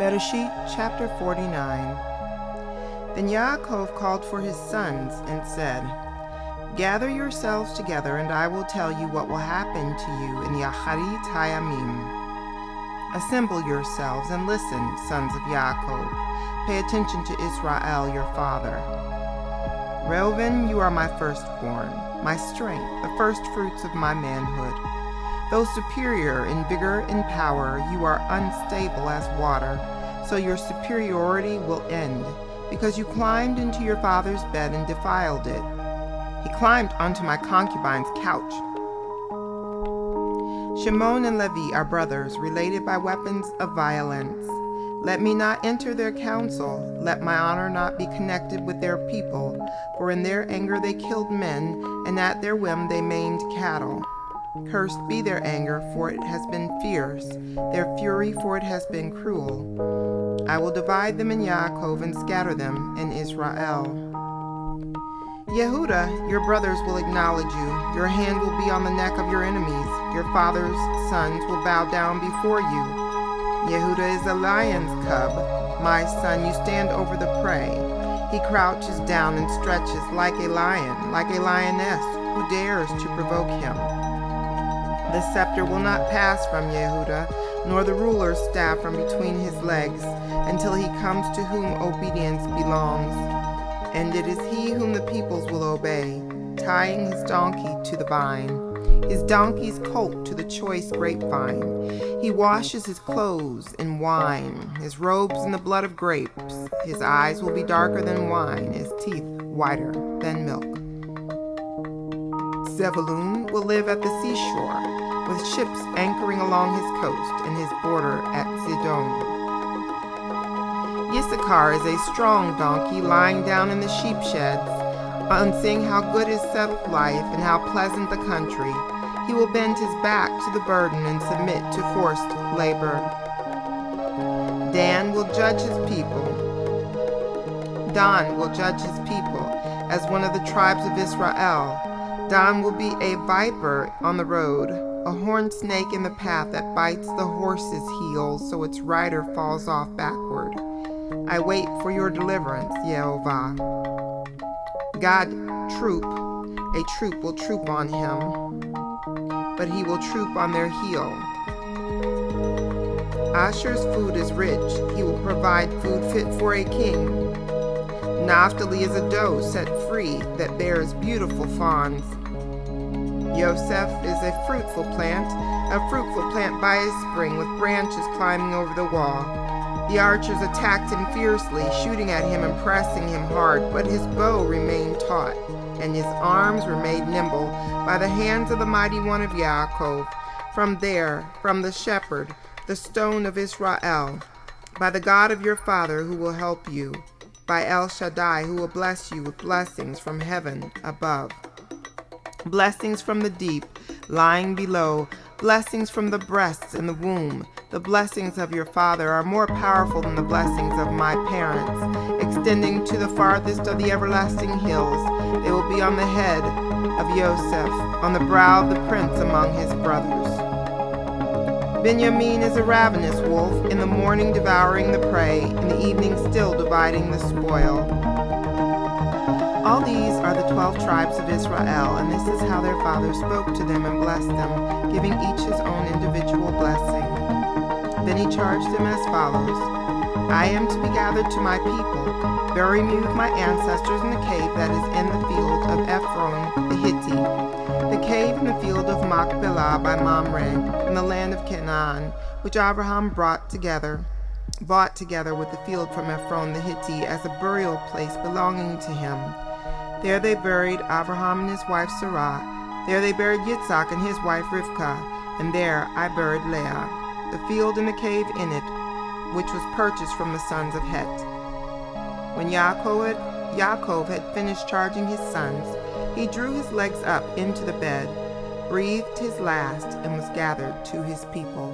Bereshit chapter 49. Then Yaakov called for his sons and said, Gather yourselves together, and I will tell you what will happen to you in Yaharit Hayamim. Assemble yourselves and listen, sons of Yaakov. Pay attention to Israel, your father. Reuben, you are my firstborn, my strength, the first fruits of my manhood. Though superior in vigor and power, you are unstable as water, so your superiority will end, because you climbed into your father's bed and defiled it. He climbed onto my concubine's couch. Shimon and Levi are brothers, related by weapons of violence. Let me not enter their council, let my honor not be connected with their people, for in their anger they killed men, and at their whim they maimed cattle. Cursed be their anger, for it has been fierce, their fury, for it has been cruel. I will divide them in Yaakov and scatter them in Israel. Yehuda, your brothers will acknowledge you. Your hand will be on the neck of your enemies. Your father's sons will bow down before you. Yehuda is a lion's cub. My son, you stand over the prey. He crouches down and stretches like a lion, like a lioness. Who dares to provoke him? The scepter will not pass from Yehuda, nor the ruler's staff from between his legs, until he comes to whom obedience belongs. And it is he whom the peoples will obey, tying his donkey to the vine, his donkey's colt to the choice grapevine. He washes his clothes in wine, his robes in the blood of grapes. His eyes will be darker than wine, his teeth whiter than milk. Zebulun will live at the seashore, with ships anchoring along his coast and his border at Zidon. Issachar is a strong donkey lying down in the sheep sheds. On seeing how good is settled life and how pleasant the country, he will bend his back to the burden and submit to forced labor. Dan will judge his people. Dan will judge his people as one of the tribes of Israel. Dan will be a viper on the road, a horned snake in the path that bites the horse's heels so its rider falls off backward. I wait for your deliverance, Yehovah. God, a troop will troop on him, but he will troop on their heel. Asher's food is rich. He will provide food fit for a king. Naphtali is a doe set free that bears beautiful fawns. Yosef is a fruitful plant by a spring with branches climbing over the wall. The archers attacked him fiercely, shooting at him and pressing him hard, but his bow remained taut, and his arms were made nimble by the hands of the mighty one of Yaakov. From the shepherd, the stone of Israel, by the God of your father who will help you, by El Shaddai who will bless you with blessings from heaven above. Blessings from the deep, lying below, blessings from the breasts and the womb. The blessings of your father are more powerful than the blessings of my parents, extending to the farthest of the everlasting hills. They will be on the head of Yosef, on the brow of the prince among his brothers. Benjamin is a ravenous wolf, in the morning devouring the prey, in the evening still dividing the spoil. All these are the 12 tribes of Israel, and this is how their father spoke to them and blessed them, giving each his own individual blessing. Then he charged them as follows: I am to be gathered to my people. Bury me with my ancestors in the cave that is in the field of Ephron the Hittite, the cave in the field of Machpelah by Mamre, in the land of Canaan, which Abraham bought together with the field from Ephron the Hittite as a burial place belonging to him. There they buried Abraham and his wife Sarah. There they buried Yitzhak and his wife Rivkah. And there I buried Leah. The field and the cave in it, which was purchased from the sons of Het. When Yaakov had finished charging his sons, he drew his legs up into the bed, breathed his last, and was gathered to his people.